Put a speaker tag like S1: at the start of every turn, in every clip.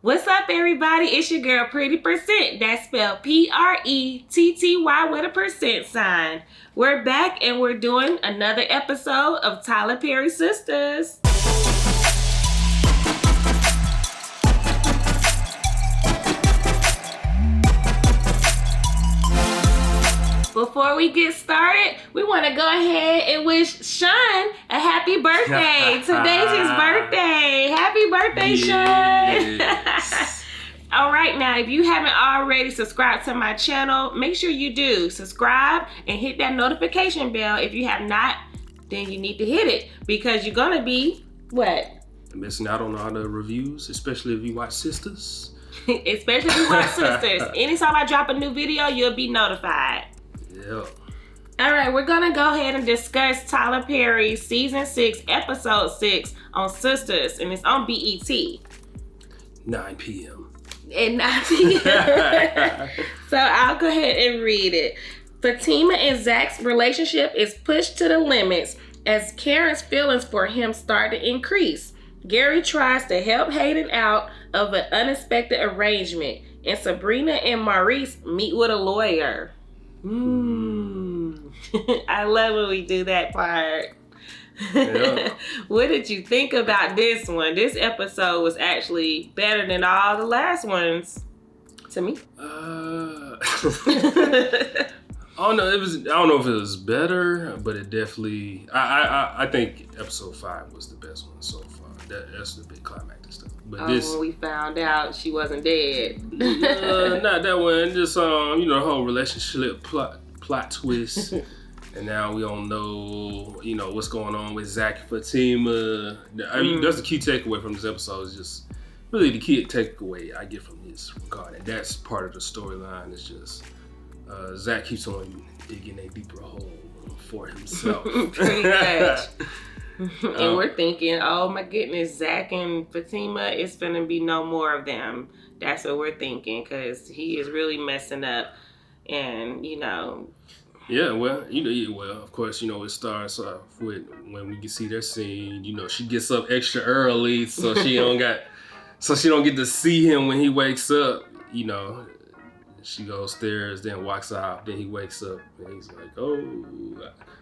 S1: What's up, everybody? It's your girl, Pretty Percent. That's spelled Pretty with a percent sign. We're back and we're doing another episode of Perry Sistas. Before we get started, we want to go ahead and wish Sean a happy birthday. Today's his birthday. Happy birthday, Sean. All right, now, if you haven't already subscribed to my channel, make sure you do. Subscribe and hit that notification bell. If you have not, then you need to hit it because you're going to be, what?
S2: Missing out on all the reviews, especially if you watch Sisters.
S1: Especially if you watch Sisters. Anytime I drop a new video, you'll be notified.
S2: Yeah.
S1: All right, we're going to go ahead and discuss Tyler Perry's Season 6, Episode 6 on Sisters, and it's on BET.
S2: 9 p.m.
S1: At 9 p.m. So I'll go ahead and read it. Fatima and Zac's relationship is pushed to the limits as Karen's feelings for him start to increase. Gary tries to help Hayden out of an unexpected arrangement, and Sabrina and Maurice meet with a lawyer. I love when we do that part. Yeah. What did you think about this one? This episode was actually better than all the last ones to me.
S2: I don't know. I don't know if it was better, but it definitely. I think episode 5 was the best one so far. That's the big climactic stuff. But
S1: when we found out she wasn't dead.
S2: Not that one. Just the whole relationship plot twist. And now we don't know, what's going on with Zac and Fatima. I mean, that's the key takeaway from this episode. Is just really the key takeaway I get from this regard, and that's part of the storyline. Is just Zac keeps on digging a deeper hole for himself.
S1: Pretty much. And we're thinking, oh my goodness, Zac and Fatima, it's gonna be no more of them. That's what we're thinking, because he is really messing up, and
S2: Yeah, well, of course, it starts off with when we can see their scene. She gets up extra early, so she don't get to see him when he wakes up. She goes upstairs, then walks out, then he wakes up, and he's like, "Oh,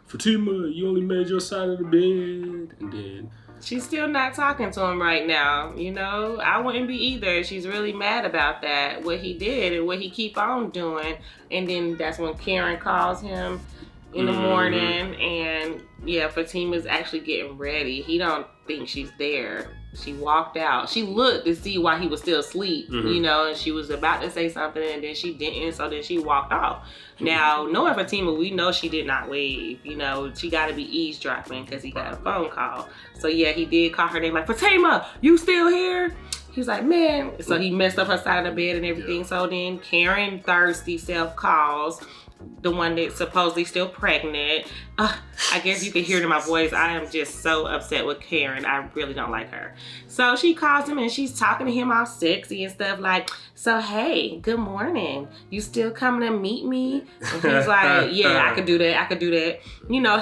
S2: Fatima, you only made your side of the bed," and then.
S1: She's still not talking to him right now, I wouldn't be either. She's really mad about that, what he did and what he keep on doing. And then that's when Karen calls him in the morning, and Fatima's actually getting ready. He don't think she's there. She walked out. She looked to see why he was still asleep, and she was about to say something, and then she didn't, so then she walked off. Now, knowing Fatima, we know she did not leave. She got to be eavesdropping because he got a phone call. So, he did call her name like, "Fatima, you still here?" He was like, "Man." So he messed up her side of the bed and everything. Yeah. So then Karen thirsty self calls the one that's supposedly still pregnant. I guess you can hear it in my voice. I am just so upset with Karen. I really don't like her. So she calls him and she's talking to him all sexy and stuff like, "So hey, good morning. You still coming to meet me?" And he's like, "Yeah, I could do that.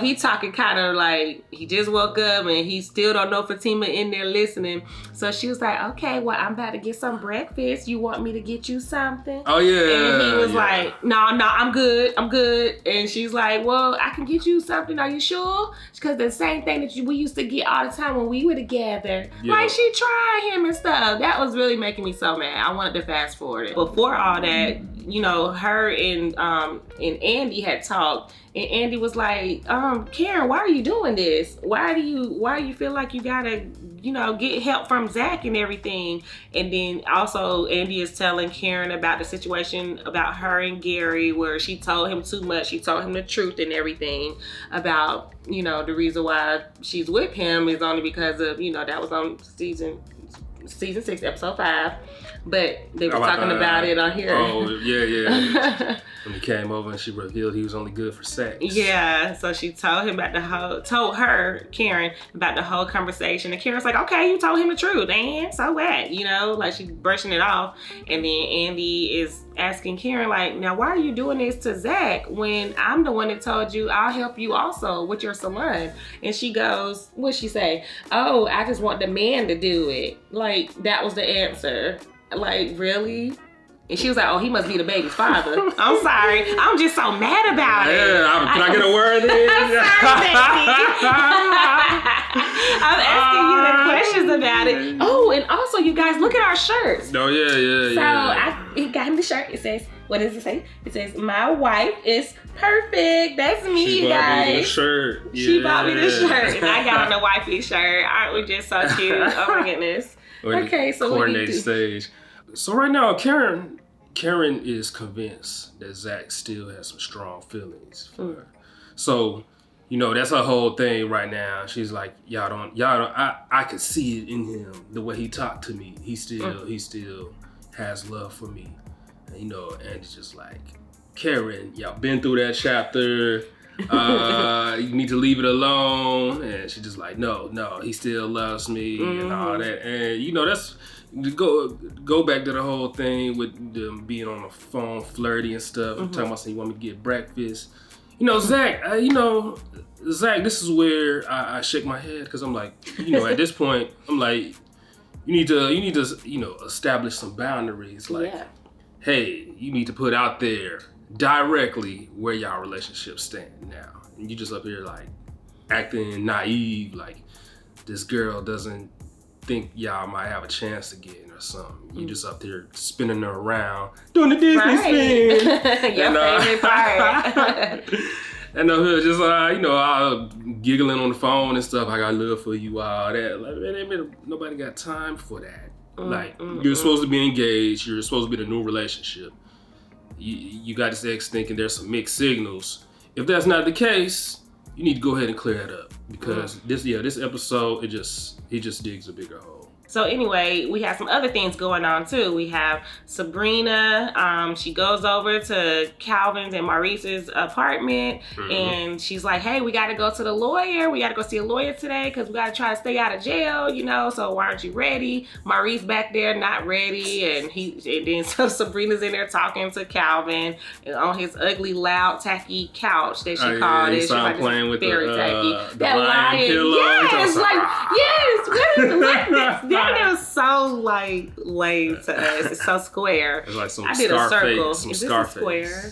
S1: He talking kind of like he just woke up and he still don't know Fatima in there listening. So she was like, "Okay, well, I'm about to get some breakfast. You want me to get you something?"
S2: Oh, yeah.
S1: And he was like, No, I'm good. And she's like, "Well, I can get you something. Are you sure?" Because the same thing that we used to get all the time when we were together. Yeah. Like, she tried him and stuff. That was really making me so mad. I wanted to fast forward it. Before all that, her and Andy had talked, and Andy was like, "Karen, why are you doing this? Why do you feel like you gotta, get help from Zac and everything?" And then also Andy is telling Karen about the situation about her and Gary, where she told him too much. She told him the truth and everything about, the reason why she's with him is only because of, that was on season 6, episode 5. But they were talking about it on here.
S2: Oh, yeah. When he came over and she revealed he was only good for sex.
S1: Yeah, so she told him told her, Karen, about the whole conversation. And Karen's like, "Okay, you told him the truth, and so what?" Like she's brushing it off. And then Andy is asking Karen, like, "Now why are you doing this to Zac when I'm the one that told you I'll help you also with your salon?" And she goes, what'd she say? "Oh, I just want the man to do it." Like, that was the answer. Like, really? And she was like, oh, he must be the baby's father. I'm sorry. I'm just so mad about it.
S2: Yeah, can I get a word in?
S1: I'm asking you the questions about it. Oh, and also, you guys, look at our shirts.
S2: Oh, yeah.
S1: So, he got him the shirt. It says, what does it say? It says, my wife is perfect. That's me, you guys.
S2: She bought me the shirt. Yeah.
S1: She bought me the shirt. And I got on the wifey shirt. Aren't we just so cute? Oh, my goodness.
S2: Okay, so coordinated stage. So right now, Karen is convinced that Zac still has some strong feelings for her. So, that's her whole thing right now. She's like, y'all don't. I could see it in him the way he talked to me. He still has love for me. And it's just like, Karen, y'all been through that chapter. You need to leave it alone. And she's just like, no, he still loves me and all that. And that's go back to the whole thing with them being on the phone, flirty and stuff. Talking about saying you want me to get breakfast. Zac, Zac, this is where I shake my head because I'm like, at this point, I'm like, you need to establish some boundaries. Like, hey, you need to put out there directly where y'all relationship stand now. And you just up here like acting naive, like this girl doesn't think y'all might have a chance again or something. You just up there spinning her around, doing the Disney spin.
S1: Your favorite part.
S2: And I'm here just all giggling on the phone and stuff. I got love for you, all that. Like, nobody got time for that. You're supposed to be engaged. You're supposed to be in a new relationship. You got this ex thinking there's some mixed signals. If that's not the case, you need to go ahead and clear it up because this episode he just digs a bigger hole.
S1: So anyway, we have some other things going on too. We have Sabrina. She goes over to Calvin's and Maurice's apartment, and she's like, "Hey, we got to go to the lawyer. We got to go see a lawyer today because we got to try to stay out of jail, So why aren't you ready?" Maurice back there not ready, and then so Sabrina's in there talking to Calvin on his ugly, loud, tacky couch that she called it. She's like,
S2: playing with
S1: very tacky.
S2: That lion pillow.
S1: Yes, That was so like lame to us. It's so square.
S2: It's like some
S1: I did a circle.
S2: Some
S1: Is this
S2: Scarface.
S1: a square?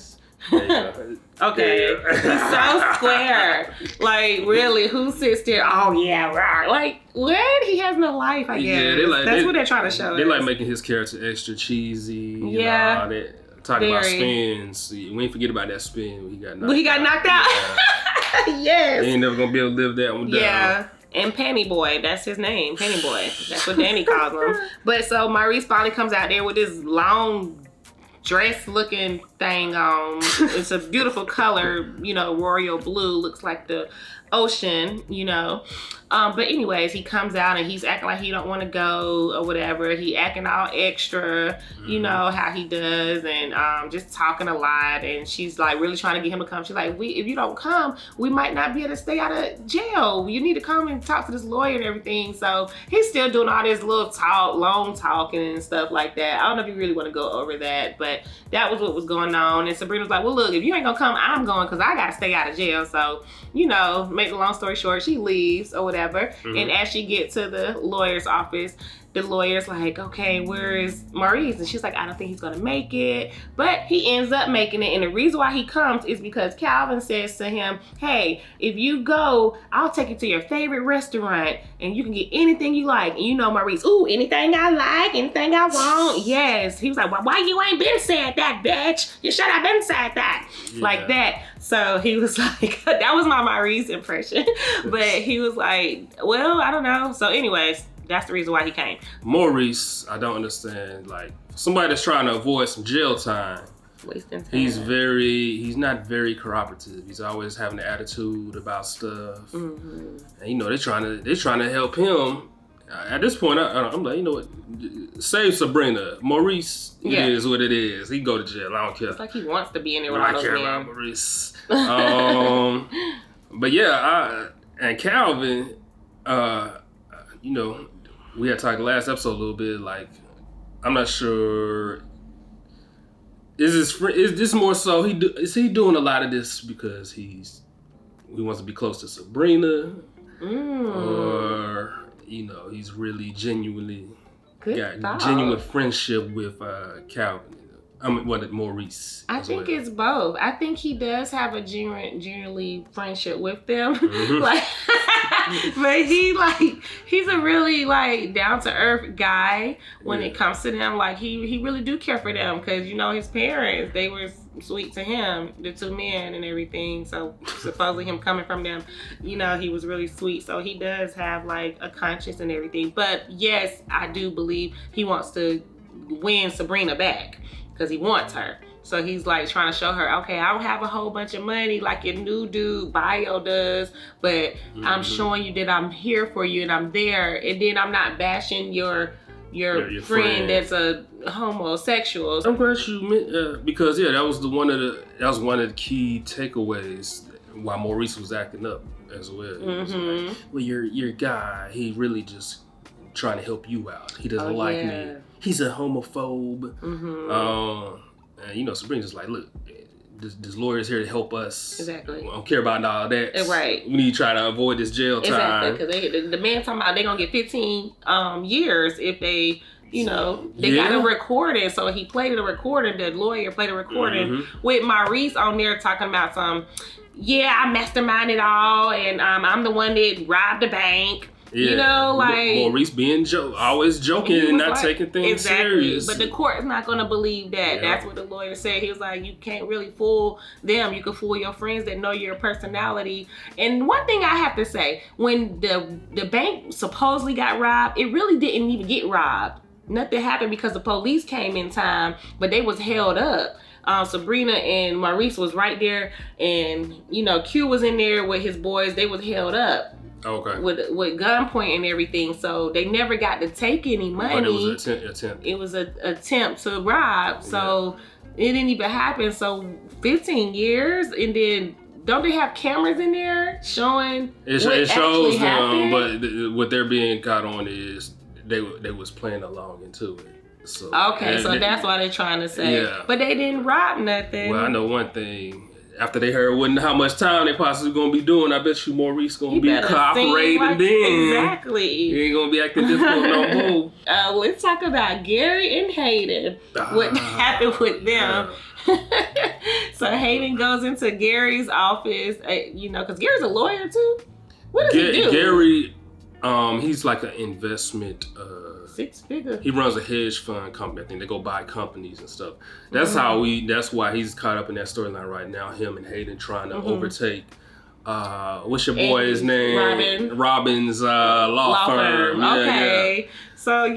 S1: Okay. It's so square. Like, really, who sits there? Oh yeah, right. Like, what? He has no life, I guess.
S2: Yeah,
S1: that's what they're trying to show us.
S2: They like making his character extra cheesy. You know, all that. Talking about spins. We ain't forget about that spin when he got knocked out.
S1: He got knocked out? Yes.
S2: He ain't never gonna be able to live that one down.
S1: Yeah. And Penny Boy, that's his name, Penny Boy. That's what Danny calls him. But so Maurice finally comes out there with this long dress-looking thing on. It's a beautiful color, royal blue. Looks like the ocean, But anyways, he comes out and he's acting like he don't want to go or whatever. He acting all extra, how he does, and just talking a lot. And she's like really trying to get him to come. She's like, if you don't come, we might not be able to stay out of jail. You need to come and talk to this lawyer and everything. So he's still doing all this little long talking and stuff like that. I don't know if you really want to go over that, but that was what was going on. And Sabrina was like, well, look, if you ain't gonna come, I'm going because I got to stay out of jail. So, make the long story short, she leaves or whatever. And as she gets to the lawyer's office, the lawyer's like, okay, where is Maurice? And she's like, I don't think he's gonna make it. But he ends up making it. And the reason why he comes is because Calvin says to him, hey, if you go, I'll take you to your favorite restaurant and you can get anything you like. And Maurice, ooh, anything I like, anything I want. Yes. He was like, well, why you ain't been said that, bitch? You should have been said that. Yeah. Like that. So he was like, that was my Maurice impression. But he was like, well, I don't know. So anyways, that's the reason why he came.
S2: Maurice, I don't understand. Like, somebody that's trying to avoid some jail time.
S1: Wasting time.
S2: He's not very cooperative. He's always having an attitude about stuff. And they're trying to help him. At this point, I'm like, what? Save Sabrina. Maurice, it is what it is. He go to jail. I don't care.
S1: It's like he wants to be in there with all those men. I care about
S2: Maurice. But yeah, and Calvin, we had talked last episode a little bit. Like, I'm not sure. Is this more so? Is he doing a lot of this because he wants to be close to Sabrina, or he's really genuinely
S1: Good thought.
S2: Genuine friendship with Calvin. Maurice.
S1: I think it's both. I think he does have a genuinely friendship with them.
S2: Mm-hmm.
S1: But he's a really down to earth guy when it comes to them. Like he really do care for them because his parents, they were sweet to him, the two men and everything. So supposedly him coming from them, he was really sweet. So he does have a conscience and everything. But yes, I do believe he wants to win Sabrina back. Because he wants her. So he's trying to show her, okay, I don't have a whole bunch of money like your new dude Bio does, but I'm showing you that I'm here for you and I'm there. And then I'm not bashing your friend that's a homosexual.
S2: I'm glad you meant because that was one of the key takeaways while Maurice was acting up as well.
S1: Mm-hmm.
S2: Well, your guy, he really just trying to help you out. He doesn't like me. He's a homophobe.
S1: Mm-hmm.
S2: And Sabrina's just look, this lawyer's here to help us.
S1: Exactly.
S2: We don't care about all that.
S1: Right.
S2: We need to try to avoid this jail time.
S1: Exactly, because the man talking about they're going to get 15 years if they, they got a recording. So he played a recording, the lawyer played a recording with Maurice on there talking about I masterminded all and I'm the one that robbed the bank.
S2: Yeah. Maurice being always joking and not taking things serious.
S1: But the court is not going to believe that. Yeah. That's what the lawyer said. He was like, you can't really fool them. You can fool your friends that know your personality. And one thing I have to say, when the bank supposedly got robbed, it really didn't even get robbed. Nothing happened because the police came in time, but they was held up. Sabrina and Maurice was right there, and Q was in there with his boys. They was held up.
S2: Okay.
S1: With gunpoint and everything, so they never got to take any money.
S2: But it was an attempt.
S1: It was an attempt to rob, so it didn't even happen. So 15 years, and then don't they have cameras in there showing
S2: it shows them, but what they're being caught on is they was playing along into it. So
S1: so that's why they're trying to say. Yeah. But they didn't rob nothing.
S2: Well, I know one thing. After they heard how much time they possibly gonna be doing, I bet you Maurice gonna be cooperating then.
S1: Exactly.
S2: He ain't gonna be acting difficult no more.
S1: Let's talk about Gary and Hayden. What happened with them? So Hayden goes into Gary's office, because Gary's a lawyer too. What does he do?
S2: Gary, he's like an investment.
S1: 6-figure.
S2: He runs a hedge fund company. I think they go buy companies and stuff. That's that's why he's caught up in that storyline right now. Him and Hayden trying to overtake. What's your boy's name? Robin's law firm.
S1: Okay. So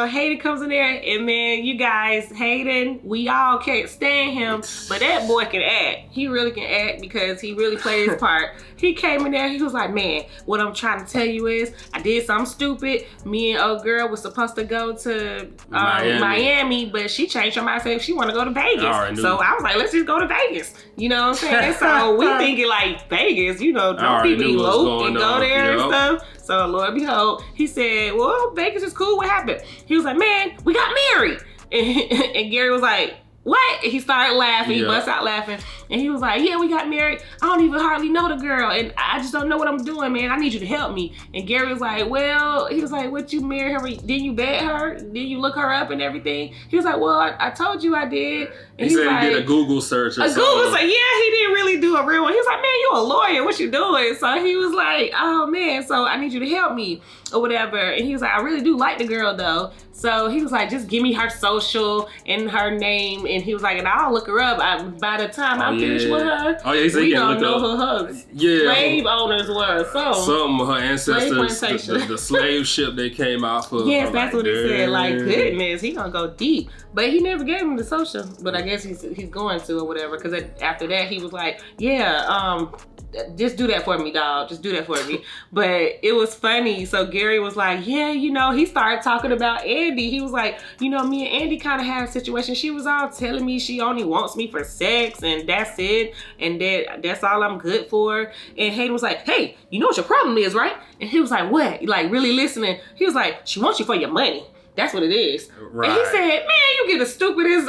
S1: Hayden comes in there, and then you guys, Hayden, we all can't stand him, but that boy can act. He really can act because he really played his part. He came in there, he was like, man, what I'm trying to tell you is I did something stupid. Me and old girl was supposed to go to Miami, but she changed her mind, said she want to go to Vegas. So I was like, let's just go to Vegas. You know what I'm saying? So we thinking Vegas, don't people elope and go there and stuff. So lo and behold, he said, well, Vegas is cool. What happened? He was like, man, we got married. And Gary was like, what? And he started laughing. He bust out laughing. And he was like, yeah, we got married. I don't even hardly know the girl. And I just don't know what I'm doing, man. I need you to help me. And Gary was like, well, he was like, what, you married her? Didn't you bet her? Didn't you look her up and everything? He was like, well, I told you I did. And
S2: he said he did a Google search or something.
S1: Google search. Yeah, he didn't really do a real one. He was like, man, you a lawyer. What you doing? So he was like, oh, man, so I need you to help me or whatever. And he was like, I really do like the girl, though. So he was like, just give me her social and her name. And he was like, and I'll look her up. By the time I'm finished with her, we don't know who her slave owners were.
S2: Some of her ancestors, the slave ship they came off of.
S1: Yes, that's what he said. Like, goodness, he gonna go deep. But he never gave him the social. But I guess he's going to or whatever. Because after that, he was like, just do that for me, dog. Just do that for me. But it was funny. So Gary was like, yeah, he started talking about Andy. He was like, me and Andy kind of had a situation. She was all telling me she only wants me for sex and that's it. And that's all I'm good for. And Hayden was like, hey, you know what your problem is, right? And he was like, what? Like really listening. He was like, she wants you for your money. That's what it is. Right. And he said, man, you you get the stupidest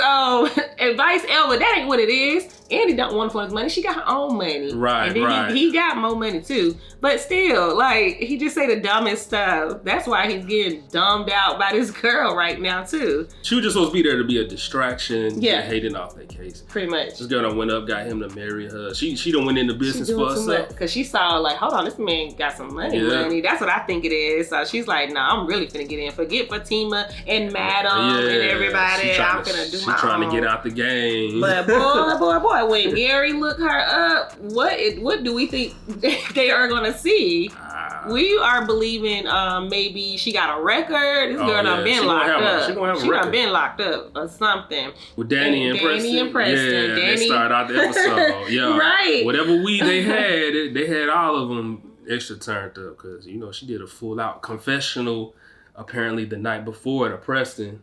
S1: advice ever. That ain't what it is. Andy don't want for his money. She got her own money.
S2: Right,
S1: and then he got more money too. But still, like, he just say the dumbest stuff. That's why he's getting dumbed out by this girl right now too.
S2: She was just supposed to be there to be a distraction.
S1: Yeah.
S2: Hayden off that case.
S1: Pretty much.
S2: This girl done went up, got him to marry her. She done went into business for herself.
S1: Because she saw, like, hold on, this man got some money. That's what I think it is. So she's like, nah, I'm really finna get in. Forget Fatima and Madam and everybody. I'm finna do my own.
S2: She trying to get out the game.
S1: But boy, when Gary looked her up, what do we think they are gonna see? We are believing maybe she got a record. This girl done been locked up. She done been locked up or something.
S2: With Danny and Preston.
S1: Yeah,
S2: they started out the episode. Yeah,
S1: right.
S2: Whatever weed they had all of them extra turned up because she did a full out confessional. Apparently the night before to Preston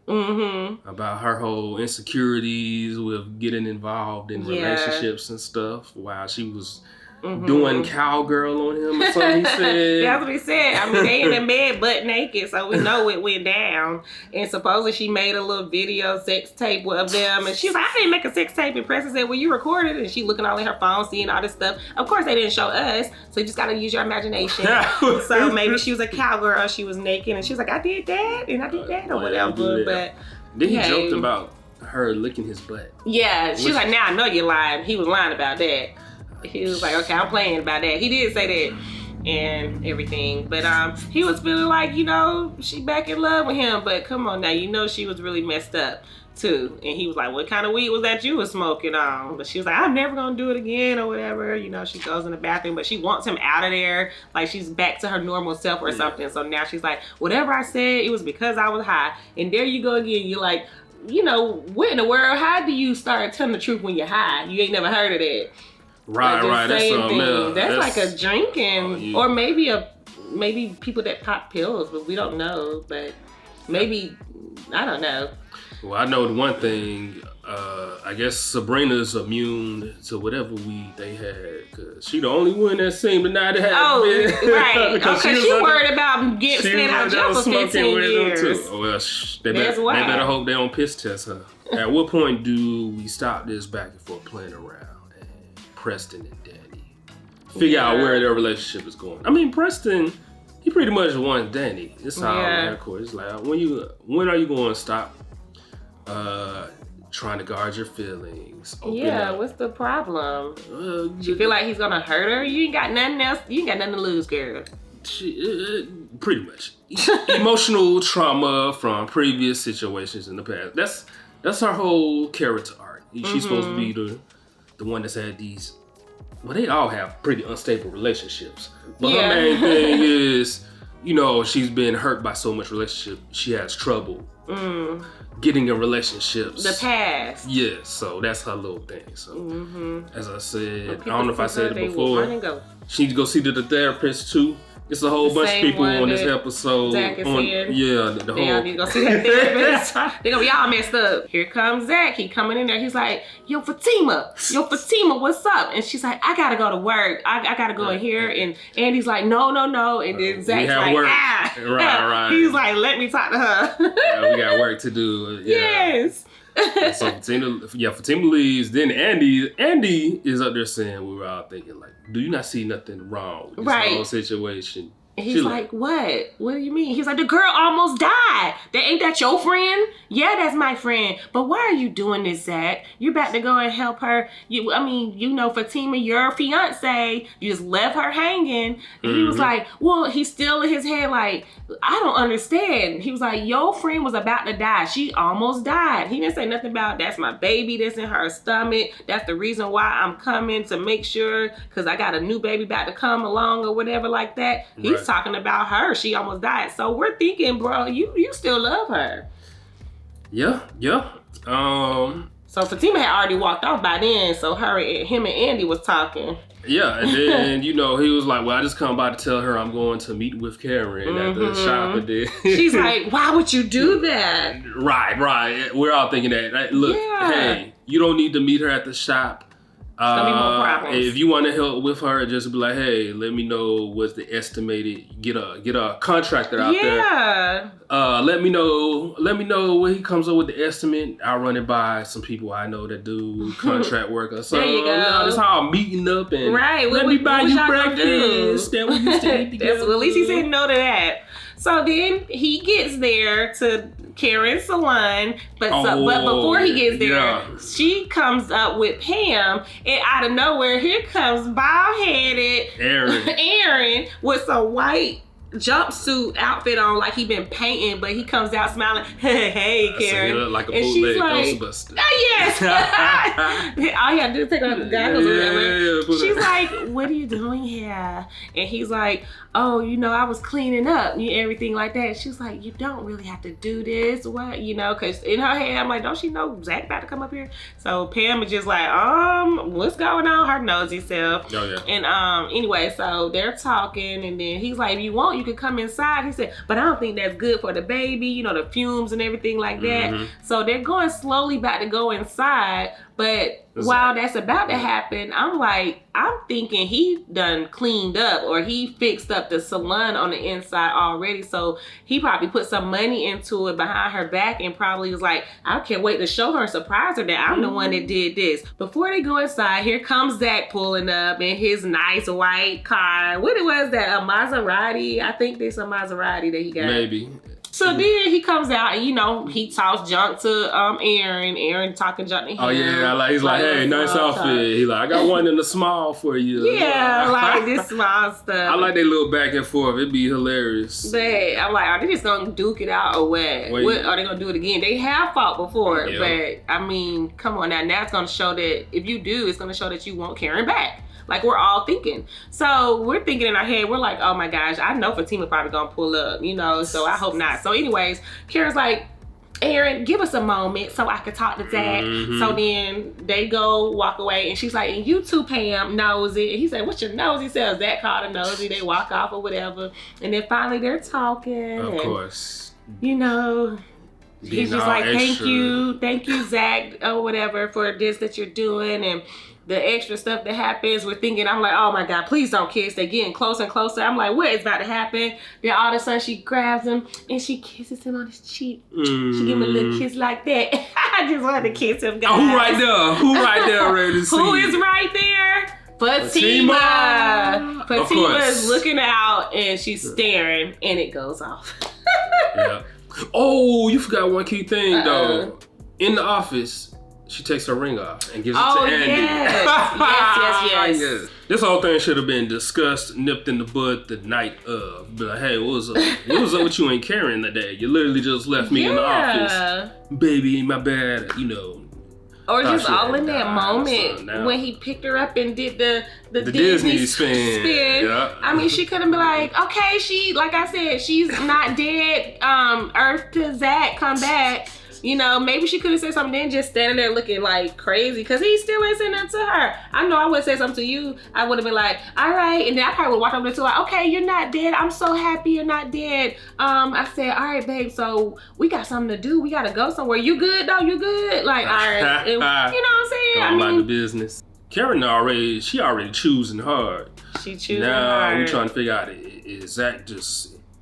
S2: about her whole insecurities with getting involved in relationships and stuff while she was doing cowgirl on him or something he said.
S1: That's what he said. I mean, they in the bed butt naked, so we know it went down. And supposedly she made a little video sex tape of them. And she's like, I didn't make a sex tape. And Preston said, well, you recorded it. And she looking all in her phone, seeing all this stuff. Of course, they didn't show us. So you just got to use your imagination. So maybe she was a cowgirl. She was naked. And she was like, I did that. And I did that or whatever. But
S2: then he joked about her licking his butt.
S1: Yeah. She was like, now I know you're lying. He was lying about that. He was like, okay, I'm playing about that. He did say that and everything. But he was feeling like, she back in love with him. But come on now, she was really messed up too. And he was like, what kind of weed was that you was smoking on? But she was like, I'm never going to do it again or whatever. She goes in the bathroom, but she wants him out of there. Like she's back to her normal self or something. So now she's like, whatever I said, it was because I was high. And there you go again. You're like, what in the world? How do you start telling the truth when you're high? You ain't never heard of that.
S2: Right. That's something else.
S1: That's like a drinking, or maybe people that pop pills, but we don't know. But maybe I don't know.
S2: Well, I know the one thing. I guess Sabrina's immune to whatever weed they had, cause she the only one that seemed to not have.
S1: Right. Because she worried about staying out of jail for 15 years.
S2: Too. Well, they better hope they don't piss test her. At what point do we stop this back and forth playing around? Preston and Danny figure out where their relationship is going. I mean, Preston, he pretty much wants Danny. It's all hardcore. It's like, when are you going to stop trying to guard your feelings?
S1: What's the problem? You feel like he's gonna hurt her? You ain't got nothing else. You ain't got nothing to lose, girl.
S2: Pretty much. Emotional trauma from previous situations in the past. That's her whole character arc. She's supposed to be the one that's had these, they all have pretty unstable relationships. But her main thing is, she's been hurt by so much relationship, she has trouble getting in relationships.
S1: The past.
S2: Yeah, so that's her little thing. So, as I said, I don't know if I said it before, she needs to go see the therapist too. It's a whole bunch of people on this episode.
S1: Zac is here.
S2: The
S1: they
S2: whole.
S1: Need to go see that therapist. They're gonna be all messed up. Here comes Zac. He coming in there. He's like, Yo, Fatima, what's up? And she's like, I gotta go to work. I gotta go in here. And Andy's like, no. And then Zac's like,
S2: work.
S1: Right. He's like, let me talk to her.
S2: We got work to do.
S1: Yes.
S2: So Fatima leaves. Then Andy is up there saying, we were all thinking like, do you not see nothing wrong with this whole situation?
S1: He's like, what? What do you mean? He's like, the girl almost died. Ain't that your friend? Yeah, that's my friend. But why are you doing this, Zac? You're about to go and help her. Fatima, your fiance, you just left her hanging. And he was like, well, he's still in his head like, I don't understand. He was like, your friend was about to die. She almost died. He didn't say nothing about, that's my baby that's in her stomach. That's the reason why I'm coming to make sure, because I got a new baby about to come along or whatever like that. He's talking about her. She almost died. So we're thinking, bro, you still love her.
S2: Yeah.
S1: So Fatima had already walked off by then. So him and Andy was talking.
S2: Yeah, and then, he was like, well, I just come by to tell her I'm going to meet with Karen at the shop. And then
S1: she's like, why would you do that?
S2: Right. We're all thinking that. Look, hey, you don't need to meet her at the shop.
S1: gonna be more problems.
S2: If you want to help with her, just be like, hey, let me know what's the estimated. Get a contractor out there. Let me know what he comes up with the estimate. I'll run it by some people I know that do contract work. So
S1: there you go.
S2: That's how I'm meeting up and
S1: let
S2: me buy you breakfast. Then we used to eat together.
S1: Well, at least he said no to that. So then he gets there to Karen's salon, but before he gets there, she comes up with Pam, and out of nowhere, here comes bald-headed Aaron with some white jumpsuit outfit on, like he been painting, but he comes out smiling. Hey, Karen.
S2: He look like a bootleg Ghostbuster.
S1: Yes. All he had to do is take off the goggles or whatever. She's like, what are you doing here? And he's like, oh, I was cleaning up and everything like that. She's like, you don't really have to do this. What? Because in her head, I'm like, don't she know Zac about to come up here? So Pam is just like, what's going on? Her nosy self.
S2: Oh, yeah.
S1: And anyway, so they're talking, and then he's like, if you want, you can come inside. He said, but I don't think that's good for the baby, the fumes and everything like that. Mm-hmm. So they're going slowly back to go inside. But while that's about to happen, I'm thinking he done cleaned up or he fixed up the salon on the inside already. So he probably put some money into it behind her back and probably was like, I can't wait to show her, surprise her that I'm the one that did this. Before they go inside, here comes Zac pulling up in his nice white car. What it was that, a Maserati? I think there's a Maserati that he got.
S2: Maybe.
S1: So then he comes out and, he talks junk to Aaron. Aaron talking junk to him.
S2: Oh, yeah. He's like, hey, nice outfit. He's like, I got one in the small for you.
S1: Yeah, like this small stuff.
S2: I like they little back and forth. It'd be hilarious.
S1: But I'm like, are they just going to duke it out or what? What are they going to do it again? They have fought before. Yeah. But, I mean, come on now. Now it's going to show that if you do, it's going to show that you want Karen back. Like we're all thinking. So we're thinking in our head, we're like, oh my gosh, I know Fatima probably gonna pull up, so I hope not. So anyways, Karen's like, Aaron, give us a moment so I can talk to Zac. Mm-hmm. So then they go walk away and she's like, and you too, Pam, nosy. And he said, what's your nosy self? Zac called her nosy. They walk off or whatever. And then finally they're talking.
S2: Of course.
S1: He's just like, thank you, Zac, or whatever, for this that you're doing. And the extra stuff that happens, I'm like, oh my God, please don't kiss. They're getting closer and closer. I'm like, what is about to happen? Then all of a sudden she grabs him and she kisses him on his cheek. She give him a little kiss like that. I just wanted to kiss him, guys.
S2: Who right there ready to see?
S1: Who is right there? Fatima. Fatima is looking out and she's staring and it goes off.
S2: Yeah. Oh, you forgot one key thing though. In the office, she takes her ring off and gives it to Andy.
S1: Yes.
S2: This whole thing should have been discussed, nipped in the bud the night of. Be like, hey, what was up? What was up with you and Karen today? You literally just left me in the office. Baby, my bad,
S1: Or just all in that moment when he picked her up and did the Disney spin.
S2: Yeah.
S1: I mean, she could have been like, okay, like I said, she's not dead. Earth to Zac, come back. Maybe she could have said something then just standing there looking like crazy because he still ain't saying nothing to her. I know I would have said something to you. I would have been like, all right. And then I probably would walk over there to like, okay, you're not dead. I'm so happy you're not dead. I said, all right, babe, so we got something to do. We got to go somewhere. You good, though? You good? Like, all right. And, you know what I'm saying?
S2: I mean, the business. Karen already choosing hard.
S1: She choosing hard.
S2: Now we trying to figure out, is Zac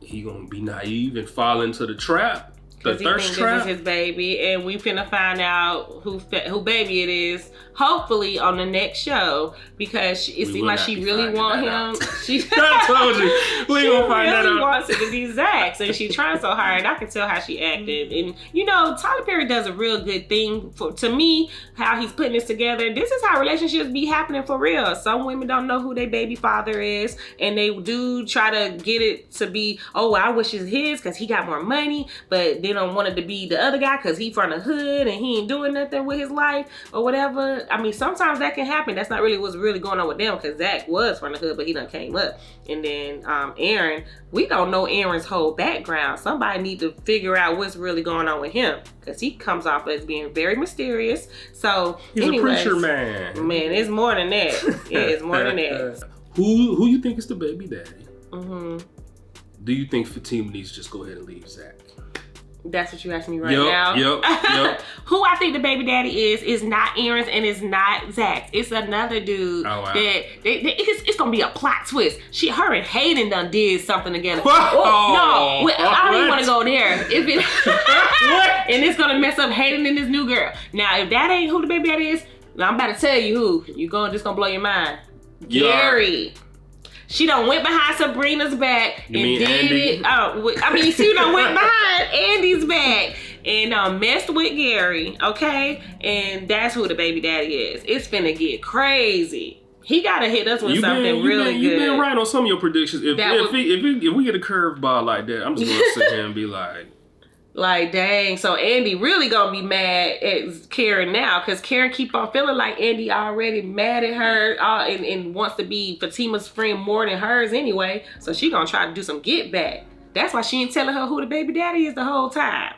S2: he going to be naive and fall into the trap?
S1: Because he thinks this is his baby, and we finna find out who baby it is, hopefully on the next show, because it seems like she really want him.
S2: I told you, we gonna find that out. She really
S1: wants it to be Zac, and she trying so hard, and I can tell how she acted. And Tyler Perry does a real good thing to me, how he's putting this together. This is how relationships be happening for real. Some women don't know who their baby father is, and they do try to get it to be, oh, I wish it's his because he got more money, but they don't want it to be the other guy because he from the hood and he ain't doing nothing with his life or whatever. I mean, sometimes that can happen. That's not really what's really going on with them because Zac was from the hood, but he done came up. And then Aaron, we don't know Aaron's whole background. Somebody need to figure out what's really going on with him because he comes off as being very mysterious. So
S2: he's anyways, a preacher man.
S1: Man, it's more than that. Yeah, it's more than that.
S2: Who you think is the baby daddy?
S1: Mm-hmm.
S2: Do you think Fatima needs to just go ahead and leave Zac?
S1: That's what you asking me now?
S2: Yep.
S1: Who I think the baby daddy is not Aaron's and it's not Zach's. It's another dude that it's gonna be a plot twist. Her and Hayden done did something together. I don't even want to go there. And it's gonna mess up Hayden and his new girl. Now, if that ain't who the baby daddy is, I'm about to tell you who. Just gonna blow your mind. Gary. She done went behind Sabrina's back and did Andy? It. She done went behind Andy's back and messed with Gary, okay? And that's who the baby daddy is. It's finna get crazy. He gotta hit us with something really good.
S2: You've been right on some of your predictions. If we get a curveball like that, I'm just gonna sit here and be like,
S1: dang. So Andy really gonna be mad at Karen now because Karen keep on feeling like Andy already mad at her and wants to be Fatima's friend more than hers anyway. So she gonna try to do some get back. That's why she ain't telling her who the baby daddy is the whole time.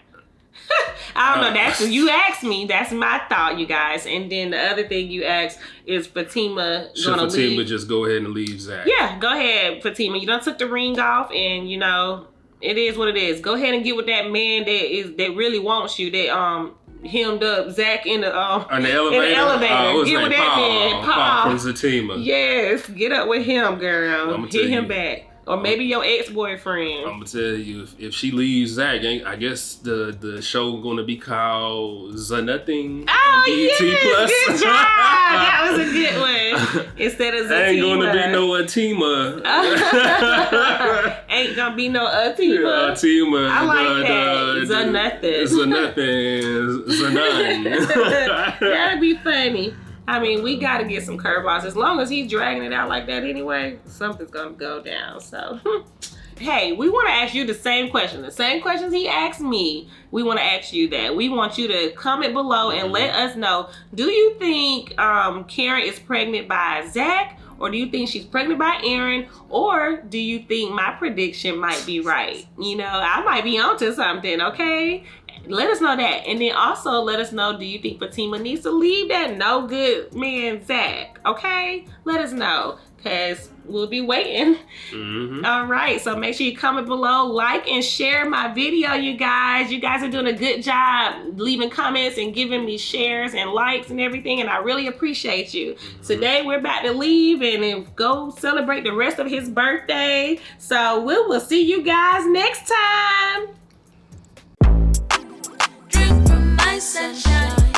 S1: I don't know. That's what you asked me. That's my thought, you guys. And then the other thing you asked is Fatima gonna leave. Should Fatima
S2: just go ahead and leave Zac?
S1: Yeah, go ahead, Fatima. You done took the ring off and it is what it is. Go ahead and get with that man that really wants you. That hemmed up Zac in the elevator. Get with that man, Paul
S2: from Fatima.
S1: Yes, get up with him, girl. Hit him back. Or maybe your ex-boyfriend.
S2: I'm gonna tell you, if she leaves Zac, I guess the show gonna be called The Nothing.
S1: Oh, yes, good job. That was a good one. Instead of Zatima.
S2: Ain't gonna be no Atima.
S1: Ain't gonna be no Atima.
S2: Atima.
S1: I like that. The Nothing.
S2: The Nothing. The None.
S1: That'd be funny. I mean, we got to get some curveballs. As long as he's dragging it out like that anyway, something's going to go down. So, hey, we want to ask you the same question. The same questions he asked me, we want to ask you that. We want you to comment below and let us know, do you think Karen is pregnant by Zac? Or do you think she's pregnant by Aaron? Or do you think my prediction might be right? I might be onto something, okay? Let us know that. And then also let us know, do you think Fatima needs to leave that no good man Zac? Okay? Let us know. Because we'll be waiting.
S2: Mm-hmm.
S1: All right. So make sure you comment below, like, and share my video, you guys. You guys are doing a good job leaving comments and giving me shares and likes and everything. And I really appreciate you. Mm-hmm. Today we're about to leave and then go celebrate the rest of his birthday. So we will see you guys next time.
S3: Sunshine.